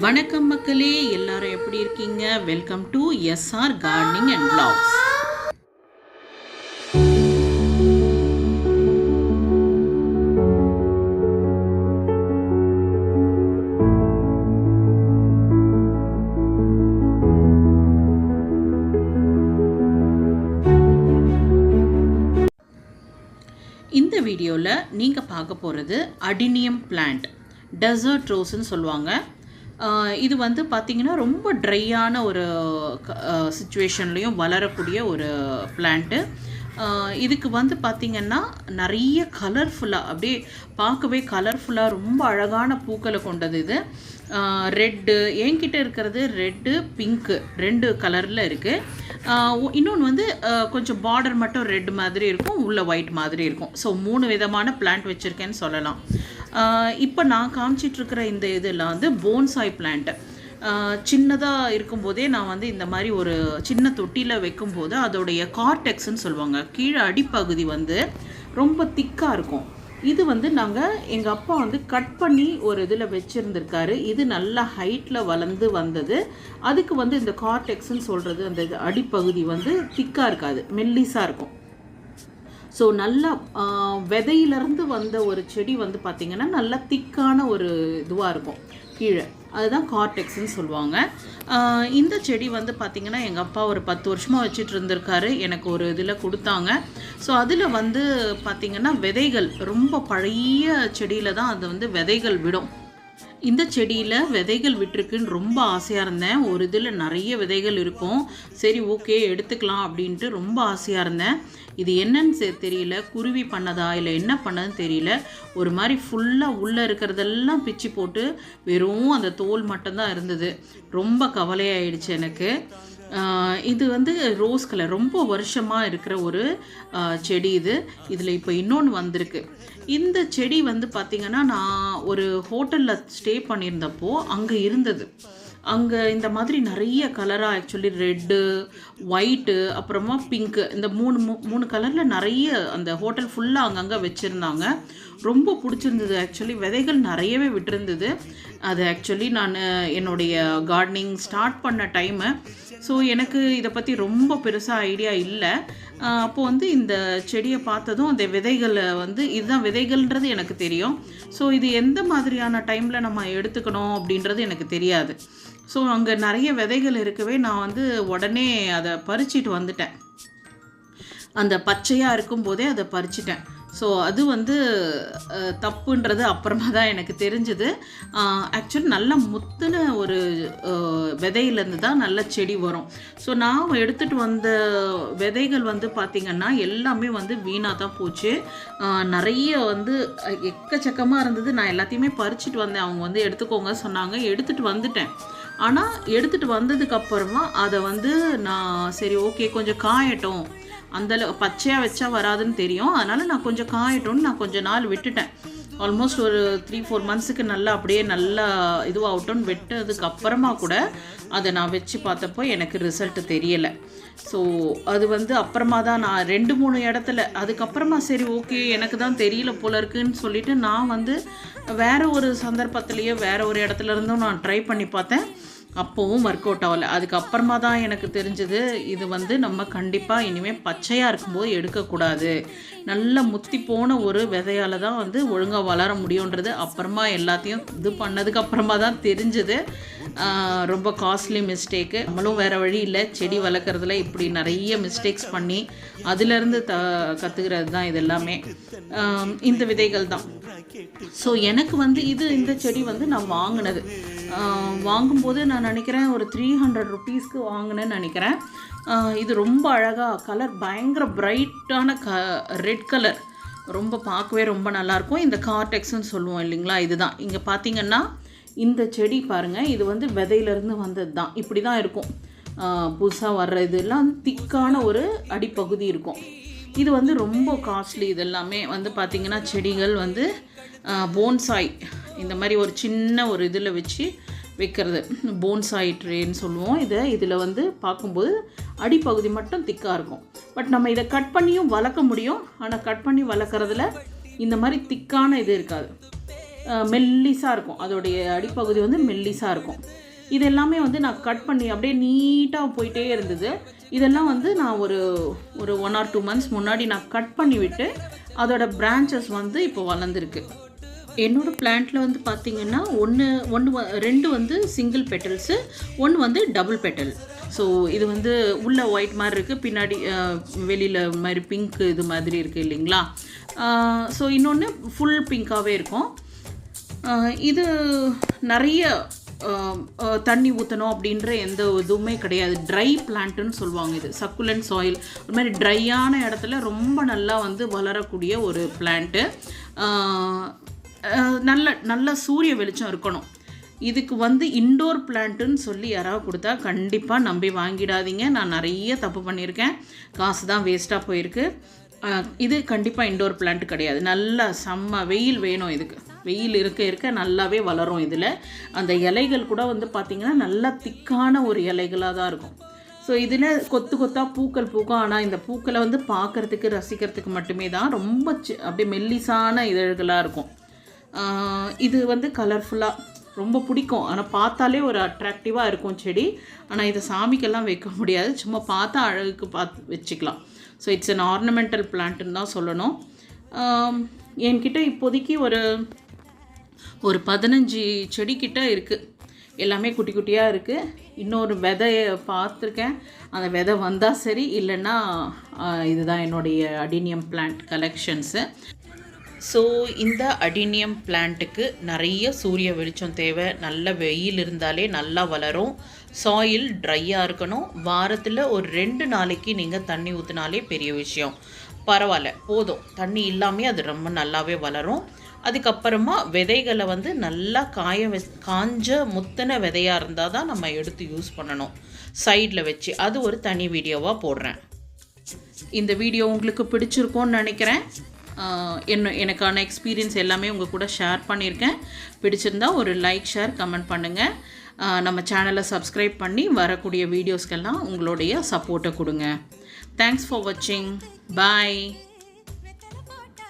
வணக்கம் மக்களே, எல்லாரும் எப்படி இருக்கீங்க? Welcome to SR gardening and vlogs. இந்த வீடியோவில் நீங்கள் பார்க்க போகிறது அடினியம் பிளான்ட், டெசர்ட் ரோஸ்ன்னு சொல்லுவாங்க. இது வந்து பார்த்திங்கன்னா ரொம்ப ட்ரையான ஒரு சிச்சுவேஷன்லேயும் வளரக்கூடிய ஒரு பிளான்ட்டு. இதுக்கு வந்து பார்த்திங்கன்னா நிறைய கலர்ஃபுல்லாக, அப்படியே பார்க்கவே கலர்ஃபுல்லாக ரொம்ப அழகான பூக்களை கொண்டது. இது ரெட்டு, என்கிட்ட இருக்கிறது ரெட்டு, பிங்க்கு 2 கலரில் இருக்குது. இன்னொன்று வந்து கொஞ்சம் பார்டர் மட்டும் ரெட் மாதிரி இருக்கும், உள்ள ஒயிட் மாதிரி இருக்கும். ஸோ 3 விதமான பிளான்ட் வச்சுருக்கேன்னு சொல்லலாம். இப்போ நான் காமிச்சிட்ருக்கிற இந்த இதெல்லாம் வந்து போன்சாய் பிளான்ட்டு. சின்னதாக இருக்கும்போதே நான் வந்து இந்த மாதிரி ஒரு சின்ன தொட்டியில் வைக்கும்போது அதோடைய கார்டெக்ஸ்ன்னு சொல்லுவாங்க, கீழே அடிப்பகுதி வந்து ரொம்ப திக்காக இருக்கும். இது வந்து எங்கள் அப்பா வந்து கட் பண்ணி ஒரு இதில் வச்சுருந்துருக்காரு. இது நல்லா ஹைட்டில் வளர்ந்து வந்தது. அதுக்கு வந்து இந்த கார்டெக்ஸ்ன்னு சொல்கிறது, அந்த அடிப்பகுதி வந்து திக்காக இருக்காது, மெல்லிஸாக இருக்கும். ஸோ நல்லா விதையிலேருந்து வந்த ஒரு செடி வந்து பார்த்திங்கன்னா நல்லா திக்கான ஒரு இதுவாக இருக்கும் கீழே, அதுதான் கார்டெக்ஸ்ன்னு சொல்லுவாங்க. இந்த செடி வந்து பார்த்திங்கன்னா எங்கள் அப்பா ஒரு 10 வருஷமாக வச்சுட்டு இருந்திருக்காரு. எனக்கு ஒரு இதில் கொடுத்தாங்க. ஸோ அதில் வந்து பார்த்திங்கன்னா விதைகள், ரொம்ப பழைய செடியில் தான் அது வந்து விதைகள் விடும். இந்த செடியில் விதைகள் விட்டுருக்குன்னு ரொம்ப ஆசையாக இருந்தேன். ஒரு இதில் நிறைய விதைகள் இருக்கும். சரி, ஓகே, எடுத்துக்கலாம் அப்படின்ட்டு ரொம்ப ஆசையாக இருந்தேன். இது என்னன்னு தெரியல, குருவி பண்ணதா இல்லை என்ன பண்ணதுன்னு தெரியல. ஒரு மாதிரி ஃபுல்லாக உள்ளே இருக்கிறதெல்லாம் பிச்சு போட்டு வெறும் அந்த தோல் மட்டும்தான் இருந்தது. ரொம்ப கவலையாயிடுச்சு எனக்கு. இது வந்து ரோஸ் கலர், ரொம்ப வருஷமாக இருக்கிற ஒரு செடி இது. இதில் இப்போ இன்னொன்று வந்திருக்கு. இந்த செடி வந்து பார்த்திங்கன்னா நான் ஒரு ஹோட்டலில் ஸ்டே பண்ணியிருந்தப்போ அங்கே இருந்தது. அங்கே இந்த மாதிரி நிறைய கலராக, ஆக்சுவலி ரெட்டு, ஒயிட்டு, அப்புறமா பிங்க்கு, இந்த மூணு கலரில் நிறைய அந்த ஹோட்டல் ஃபுல்லாக அங்கங்கே வச்சுருந்தாங்க. ரொம்ப பிடிச்சிருந்தது. ஆக்சுவலி விதைகள் நிறையவே விட்டுருந்தது. அது ஆக்சுவலி நான் என்னுடைய கார்டனிங் ஸ்டார்ட் பண்ண டைமு. ஸோ எனக்கு இதை பற்றி ரொம்ப பெருசாக ஐடியா இல்லை. அப்போது வந்து இந்த செடியை பார்த்ததும் அந்த விதைகளை வந்து இதுதான் விதைகள்ன்றது எனக்கு தெரியும். ஸோ இது எந்த மாதிரியான டைமில் நம்ம எடுத்துக்கணும் அப்படின்றது எனக்கு தெரியாது. ஸோ அங்கே நிறைய விதைகள் இருக்கவே நான் வந்து உடனே அதை பறிச்சிட்டு வந்துட்டேன். அந்த பச்சையாக இருக்கும்போதே அதை பறிச்சிட்டேன். ஸோ அது வந்து தப்புன்றது அப்புறமா தான் எனக்கு தெரிஞ்சது. ஆக்சுவலி நல்லா முத்துன ஒரு விதையிலேருந்து தான் நல்ல செடி வரும். ஸோ நான் எடுத்துகிட்டு வந்த விதைகள் வந்து பார்த்திங்கன்னா எல்லாமே வந்து வீணாக தான் போச்சு. நிறைய வந்து எக்கச்சக்கமாக இருந்தது. நான் எல்லாத்தையுமே பறிச்சிட்டு வந்தேன். அவங்க வந்து எடுத்துக்கோங்க சொன்னாங்க, எடுத்துகிட்டு வந்துட்டேன். ஆனால் எடுத்துகிட்டு வந்ததுக்கப்புறமா அதை வந்து நான் சரி ஓகே கொஞ்சம் காயட்டும், அந்தளவு பச்சையாக வச்சா வராதுன்னு தெரியும், அதனால் நான் கொஞ்சம் காயட்டோன்னு நான் கொஞ்சம் நாள் விட்டுட்டேன். ஆல்மோஸ்ட் ஒரு 3-4 மந்த்ஸுக்கு நல்லா அப்படியே நல்லா இதுவாகட்டும்னு விட்டதுக்கு அப்புறமா கூட அதை நான் வச்சு பார்த்தப்போ எனக்கு ரிசல்ட் தெரியலை. ஸோ அது வந்து அப்புறமா தான் நான் 2-3 இடத்துல அதுக்கப்புறமா சரி ஓகே எனக்கு தான் தெரியல போல இருக்குன்னு சொல்லிவிட்டு நான் வந்து வேறு ஒரு சந்தர்ப்பத்திலேயே வேறு ஒரு இடத்துல இருந்தும் நான் ட்ரை பண்ணி பார்த்தேன். அப்போவும் ஒர்க் அவுட் ஆகலை. அதுக்கப்புறமா தான் எனக்கு தெரிஞ்சது, இது வந்து நம்ம கண்டிப்பாக இனிமேல் பச்சையாக இருக்கும்போது எடுக்கக்கூடாது, நல்ல முத்தி போன ஒரு விதையால் தான் வந்து ஒழுங்காக வளர முடியுன்றது அப்புறமா எல்லாத்தையும் இது பண்ணதுக்கு அப்புறமா தான் தெரிஞ்சது. ரொம்ப காஸ்ட்லி மிஸ்டேக்கு. நம்மளும் வேறு வழி இல்லை, செடி வளர்க்குறதுல இப்படி நிறைய மிஸ்டேக்ஸ் பண்ணி அதிலேருந்து கற்றுக்கிறது தான் இது எல்லாமே. இந்த விதைகள் தான். ஸோ எனக்கு வந்து இந்த செடி வந்து நான் வாங்கினது, வாங்கும்போது நான் நினைக்கிறேன் ஒரு 300 ருபீஸ்க்கு வாங்கினேன்னு நினைக்கிறேன். இது ரொம்ப அழகாக கலர், பயங்கர பிரைட்டான ரெட் கலர், ரொம்ப பார்க்கவே ரொம்ப நல்லாயிருக்கும். இந்த கார்டெக்ஸ்ன்னு சொல்லுவோம் இல்லைங்களா, இதுதான். இங்கே பார்த்திங்கன்னா இந்த செடி பாருங்கள், இது வந்து விதையிலேருந்து வந்தது தான். இப்படி தான் இருக்கும். புதுசாக வர்ற இதெல்லாம் திக்கான ஒரு அடிப்பகுதி இருக்கும். இது வந்து ரொம்ப காஸ்ட்லி. இது எல்லாமே வந்து பார்த்திங்கன்னா செடிகள் வந்து போன்சாய், இந்த மாதிரி ஒரு சின்ன ஒரு இதில் வச்சு வைக்கிறது போன்சாய் ட்ரேன்னு சொல்லுவோம். இதில் வந்து பார்க்கும்போது அடிப்பகுதி மட்டும் திக்காக இருக்கும். பட் நம்ம இதை கட் பண்ணியும் வளர்க்க முடியும். ஆனால் கட் பண்ணி வளர்க்குறதுல இந்த மாதிரி திக்கான இது இருக்காது. மெல்லிஸாக இருக்கும், அதோடைய அடிப்பகுதி வந்து மெல்லிஸாக இருக்கும். இது எல்லாமே வந்து நான் கட் பண்ணி அப்படியே நீட்டாக போயிட்டே இருந்தது. இதெல்லாம் வந்து நான் ஒரு 1 or 2 months முன்னாடி நான் கட் பண்ணி விட்டு அதோட பிரான்ச்சஸ் வந்து இப்போ வளர்ந்துருக்கு. என்னோடய பிளான்ட்டில் வந்து பார்த்திங்கன்னா 2 வந்து சிங்கிள் பெட்டல்ஸு, 1 வந்து டபுள் பெட்டல். ஸோ இது வந்து உள்ள ஒயிட் மாதிரி இருக்குது, பின்னாடி வெளியில் மாதிரி பிங்க் இது மாதிரி இருக்குது இல்லைங்களா. ஸோ இன்னொன்று ஃபுல் பிங்க்காகவே இருக்கும். இது நிறைய தண்ணி ஊற்றணும் அப்படின்ற எந்த இதுவுமே கிடையாது. ட்ரை பிளான்ட்டுன்னு சொல்லுவாங்க. இது சக்குலண்ட் சாயில், ஒரு மாதிரி ட்ரையான இடத்துல ரொம்ப நல்லா வந்து வளரக்கூடிய ஒரு பிளான்ட்டு. நல்ல சூரிய வெளிச்சம் இருக்கணும். இதுக்கு வந்து இன்டோர் பிளான்ட்டுன்னு சொல்லி யாராவது கொடுத்தா கண்டிப்பாக நம்பி வாங்கிடாதீங்க. நான் நிறைய தப்பு பண்ணியிருக்கேன், காசு தான் வேஸ்ட்டாக போயிருக்கு. இது கண்டிப்பாக இன்டோர் பிளான்ட் கிடையாது. நல்லா செம்ம வெயில் வேணும் இதுக்கு. வெயில் இருக்க நல்லாவே வளரும். இதில் அந்த இலைகள் கூட வந்து பார்த்திங்கன்னா நல்லா திக்கான ஒரு இலைகளாக தான் இருக்கும். ஸோ இதில் கொத்தாக பூக்கள் பூக்கும். ஆனால் இந்த பூக்களை வந்து பார்க்குறதுக்கு ரசிக்கிறதுக்கு மட்டுமே தான் ரொம்ப அப்படியே மெல்லிசான இதழ்களாக இருக்கும். இது வந்து கலர்ஃபுல்லாக ரொம்ப பிடிக்கும். ஆனால் பார்த்தாலே ஒரு அட்ராக்டிவாக இருக்கும் செடி. ஆனால் இதை சாமிக்கெல்லாம் வைக்க முடியாது, சும்மா பார்த்தா அழகுக்கு பார்த்து வச்சுக்கலாம். ஸோ இட்ஸ் அன் ஆர்னமெண்டல் பிளான்ட்டுன்னு தான் சொல்லணும். என்கிட்ட இப்போதைக்கு ஒரு 15 செடிக்கிட்ட இருக்குது. எல்லாமே குட்டி குட்டியாக இருக்குது. இன்னொரு விதையை பார்த்துருக்கேன், அந்த விதை வந்தால் சரி, இல்லைன்னா இதுதான் என்னுடைய அடினியம் பிளான்ட் கலெக்ஷன்ஸு. ஸோ இந்த அடினியம் பிளான்ட்டுக்கு நிறைய சூரிய வெளிச்சம் தேவை. நல்ல வெயில் இருந்தாலே நல்லா வளரும். சாயில் ட்ரையாக இருக்கணும். வாரத்தில் ஒரு 2 நாளைக்கு நீங்கள் தண்ணி ஊற்றினாலே பெரிய விஷயம். பரவாயில்ல, போதும். தண்ணி இல்லாமல் அது ரொம்ப நல்லாவே வளரும். அதுக்கப்புறமா விதைகளை வந்து நல்லா காஞ்ச முத்தின விதையாக இருந்தால் தான் நம்ம எடுத்து யூஸ் பண்ணணும். சைடில் வச்சு அது ஒரு தனி வீடியோவாக போடுறேன். இந்த வீடியோ உங்களுக்கு பிடிச்சிருக்கோன்னு நினைக்கிறேன். எனக்கான எக்ஸ்பீரியன்ஸ் எல்லாமே உங்கள் கூட ஷேர் பண்ணியிருக்கேன். பிடிச்சிருந்தா ஒரு லைக், ஷேர், கமெண்ட் பண்ணுங்கள். நம்ம சேனலை சப்ஸ்கிரைப் பண்ணி வரக்கூடிய வீடியோஸ்க்கெல்லாம் உங்களுடைய சப்போர்ட்டை கொடுங்க. தேங்க்ஸ் ஃபார் வாட்சிங். பாய்.